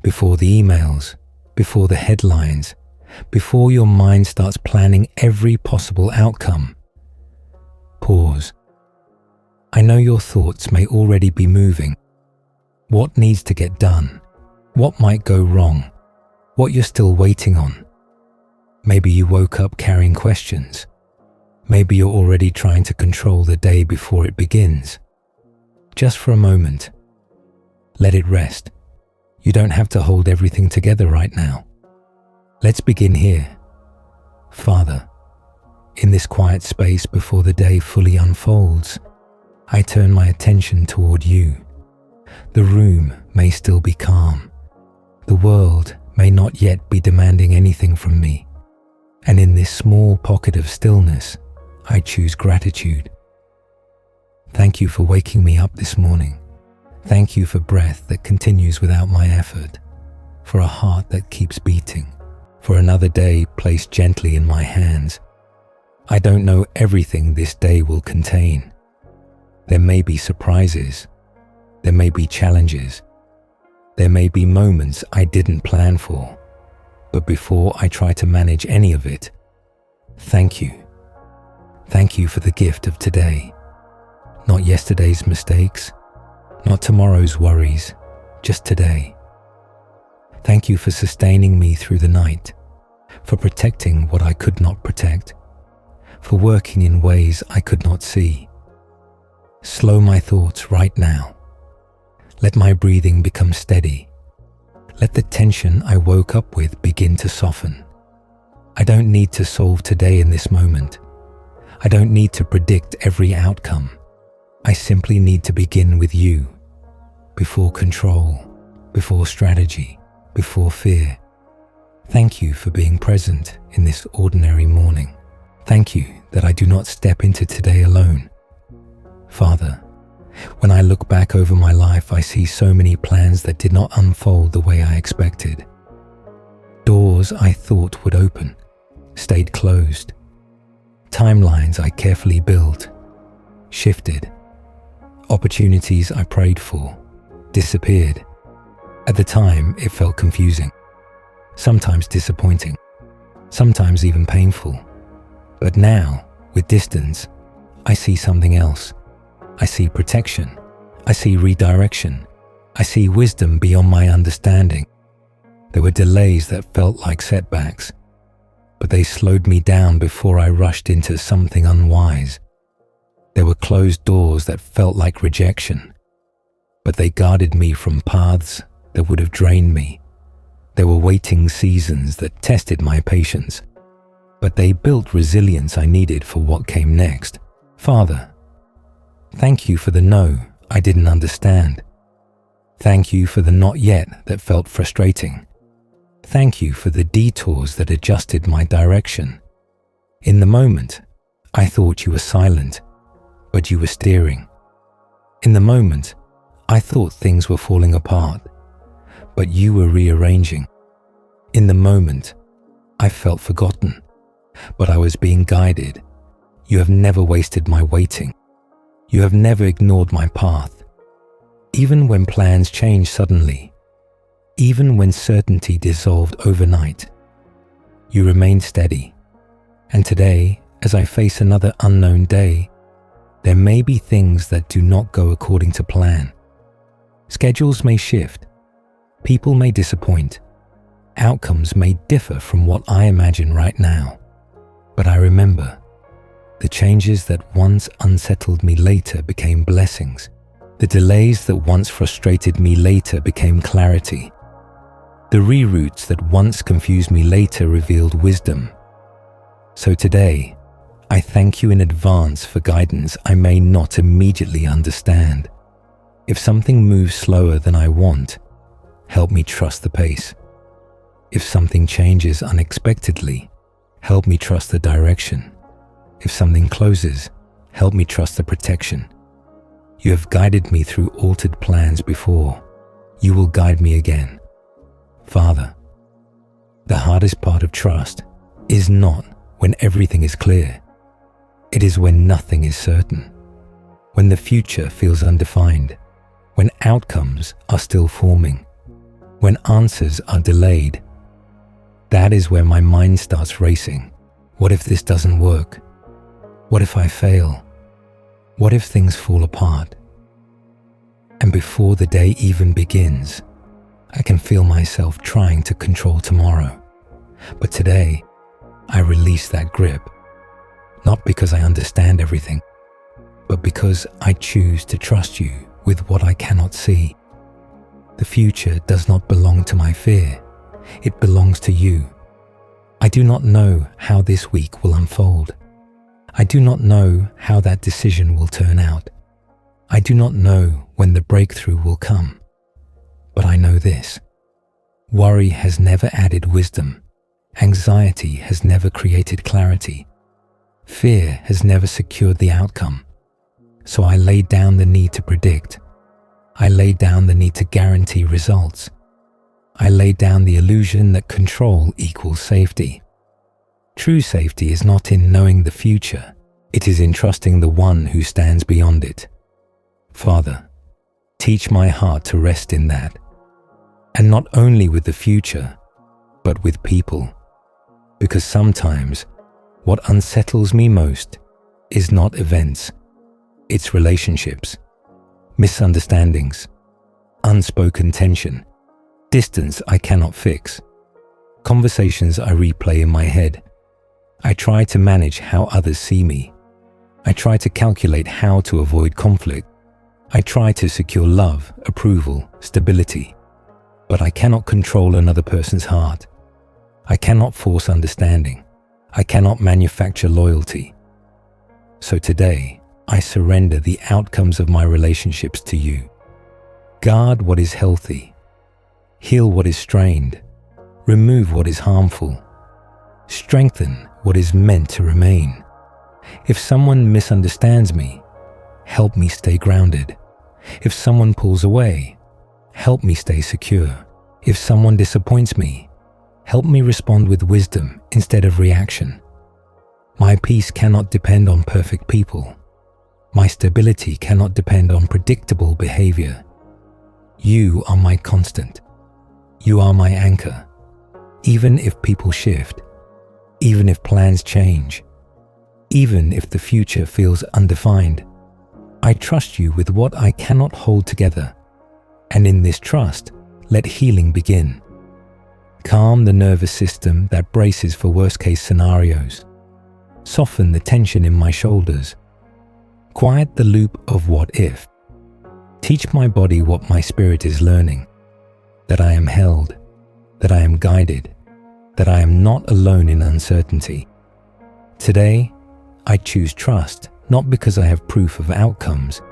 before the emails, before the headlines, before your mind starts planning every possible outcome. Pause. I know your thoughts may already be moving. What needs to get done? What might go wrong? What you're still waiting on? Maybe you woke up carrying questions. Maybe you're already trying to control the day before it begins. Just for a moment, let it rest. You don't have to hold everything together right now. Let's begin here. Father, in this quiet space before the day fully unfolds, I turn my attention toward you. The room may still be calm. The world may not yet be demanding anything from me. And in this small pocket of stillness, I choose gratitude. Thank you for waking me up this morning. Thank you for breath that continues without my effort, for a heart that keeps beating, for another day placed gently in my hands. I don't know everything this day will contain. There may be surprises. There may be challenges. There may be moments I didn't plan for. But before I try to manage any of it, thank you. Thank you for the gift of today. Not yesterday's mistakes, not tomorrow's worries, just today. Thank you for sustaining me through the night, for protecting what I could not protect, for working in ways I could not see. Slow my thoughts right now. Let my breathing become steady. Let the tension I woke up with begin to soften. I don't need to solve today in this moment. I don't need to predict every outcome. I simply need to begin with you. Before control, before strategy, before fear. Thank you for being present in this ordinary morning. Thank you that I do not step into today alone. Father, when I look back over my life, I see so many plans that did not unfold the way I expected. Doors I thought would open, stayed closed. Timelines I carefully built, shifted. Opportunities I prayed for, disappeared. At the time, it felt confusing, sometimes disappointing, sometimes even painful. But now, with distance, I see something else. I see protection. I see redirection. I see wisdom beyond my understanding. There were delays that felt like setbacks, but they slowed me down before I rushed into something unwise. There were closed doors that felt like rejection, but they guarded me from paths that would have drained me. There were waiting seasons that tested my patience, but they built resilience I needed for what came next. Father, thank you for the no I didn't understand. Thank you for the not yet that felt frustrating. Thank you for the detours that adjusted my direction. In the moment, I thought you were silent, but you were steering. In the moment, I thought things were falling apart, but you were rearranging. In the moment, I felt forgotten, but I was being guided. You have never wasted my waiting. You have never ignored my path. Even when plans changed suddenly, even when certainty dissolved overnight, you remained steady. And today, as I face another unknown day, there may be things that do not go according to plan. Schedules may shift. People may disappoint. Outcomes may differ from what I imagine right now. But I remember, the changes that once unsettled me later became blessings. The delays that once frustrated me later became clarity. The reroutes that once confused me later revealed wisdom. So today, I thank you in advance for guidance I may not immediately understand. If something moves slower than I want, help me trust the pace. If something changes unexpectedly, help me trust the direction. If something closes, help me trust the protection. You have guided me through altered plans before. You will guide me again. Father, the hardest part of trust is not when everything is clear. It is when nothing is certain, when the future feels undefined, when outcomes are still forming, when answers are delayed. That is where my mind starts racing. What if this doesn't work? What if I fail? What if things fall apart? And before the day even begins, I can feel myself trying to control tomorrow. But today, I release that grip, not because I understand everything, but because I choose to trust you with what I cannot see. The future does not belong to my fear. It belongs to you. I do not know how this week will unfold. I do not know how that decision will turn out. I do not know when the breakthrough will come. But I know this: worry has never added wisdom. Anxiety has never created clarity. Fear has never secured the outcome. So I lay down the need to predict. I lay down the need to guarantee results. I lay down the illusion that control equals safety. True safety is not in knowing the future. It is in trusting the one who stands beyond it. Father, teach my heart to rest in that. And not only with the future, but with people. Because sometimes what unsettles me most is not events. It's relationships, misunderstandings, unspoken tension, distance I cannot fix, conversations I replay in my head. I try to manage how others see me. I try to calculate how to avoid conflict. I try to secure love, approval, stability. But I cannot control another person's heart. I cannot force understanding. I cannot manufacture loyalty. So today, I surrender the outcomes of my relationships to you. Guard what is healthy. Heal what is strained. Remove what is harmful. Strengthen what is meant to remain. If someone misunderstands me, help me stay grounded. If someone pulls away, help me stay secure. If someone disappoints me, help me respond with wisdom instead of reaction. My peace cannot depend on perfect people. My stability cannot depend on predictable behavior. You are my constant. You are my anchor. Even if people shift, even if plans change, even if the future feels undefined, I trust you with what I cannot hold together. And in this trust, let healing begin. Calm the nervous system that braces for worst-case scenarios. Soften the tension in my shoulders. Quiet the loop of what if. Teach my body what my spirit is learning. That I am held, that I am guided, that I am not alone in uncertainty. Today, I choose trust, not because I have proof of outcomes,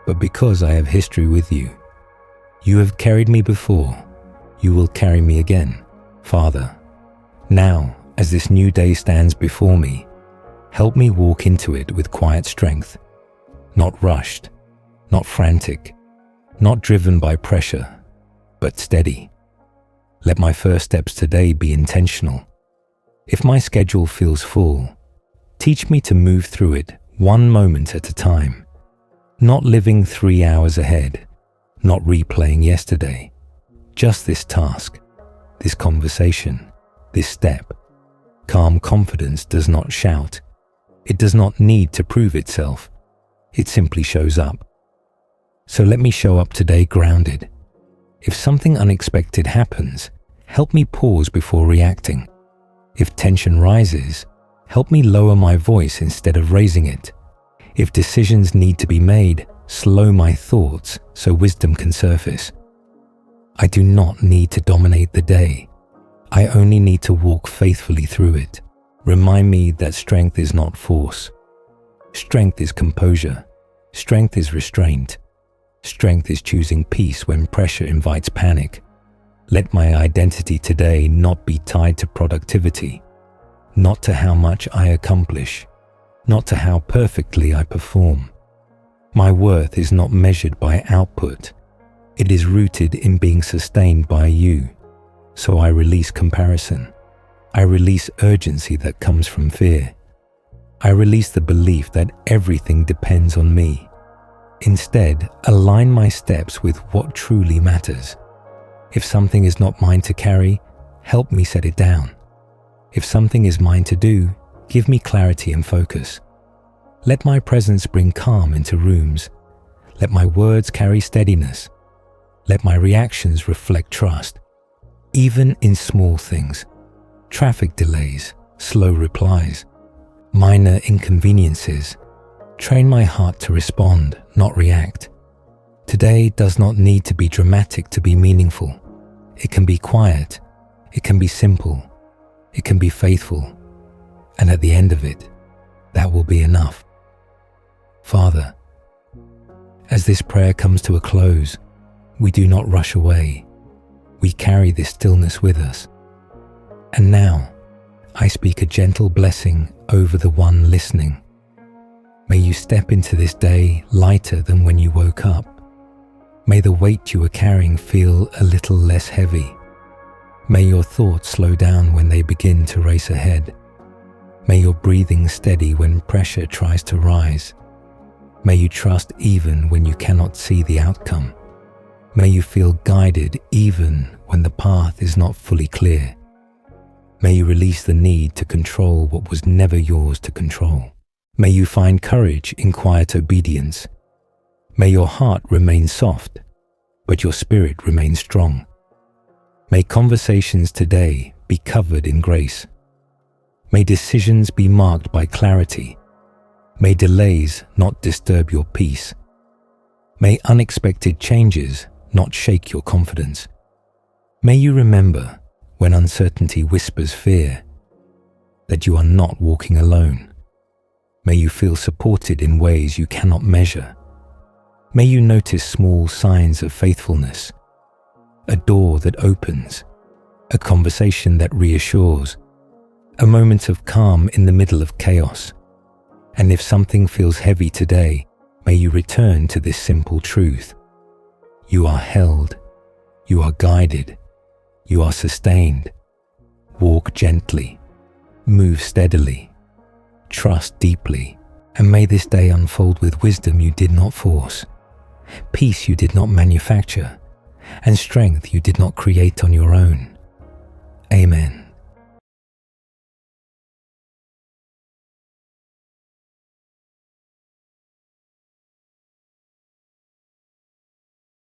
but because I have history with you. You have carried me before. You will carry me again. Father, now, as this new day stands before me, help me walk into it with quiet strength, not rushed, not frantic, not driven by pressure, but steady. Let my first steps today be intentional. If my schedule feels full, teach me to move through it one moment at a time, not living 3 hours ahead, not replaying yesterday. Just this task, this conversation, this step. Calm confidence does not shout. It does not need to prove itself. It simply shows up. So let me show up today grounded. If something unexpected happens, help me pause before reacting. If tension rises, help me lower my voice instead of raising it. If decisions need to be made, slow my thoughts so wisdom can surface. I do not need to dominate the day. I only need to walk faithfully through it. Remind me that strength is not force. Strength is composure. Strength is restraint. Strength is choosing peace when pressure invites panic. Let my identity today not be tied to productivity, not to how much I accomplish, not to how perfectly I perform. My worth is not measured by output. It is rooted in being sustained by you. So I release comparison. I release urgency that comes from fear. I release the belief that everything depends on me. Instead, align my steps with what truly matters. If something is not mine to carry, help me set it down. If something is mine to do, give me clarity and focus. Let my presence bring calm into rooms. Let my words carry steadiness. Let my reactions reflect trust. Even in small things, traffic delays, slow replies, minor inconveniences, train my heart to respond, not react. Today does not need to be dramatic to be meaningful. It can be quiet, it can be simple, it can be faithful, and at the end of it, that will be enough. Father, as this prayer comes to a close, we do not rush away. We carry this stillness with us. And now, I speak a gentle blessing over the one listening. May you step into this day lighter than when you woke up. May the weight you are carrying feel a little less heavy. May your thoughts slow down when they begin to race ahead. May your breathing steady when pressure tries to rise. May you trust even when you cannot see the outcome. May you feel guided even when the path is not fully clear. May you release the need to control what was never yours to control. May you find courage in quiet obedience. May your heart remain soft, but your spirit remain strong. May conversations today be covered in grace. May decisions be marked by clarity. May delays not disturb your peace. May unexpected changes not shake your confidence. May you remember, when uncertainty whispers fear, that you are not walking alone. May you feel supported in ways you cannot measure. May you notice small signs of faithfulness, a door that opens, a conversation that reassures, a moment of calm in the middle of chaos. And if something feels heavy today, may you return to this simple truth. You are held, you are guided, you are sustained. Walk gently, move steadily, trust deeply, and may this day unfold with wisdom you did not force, peace you did not manufacture, and strength you did not create on your own.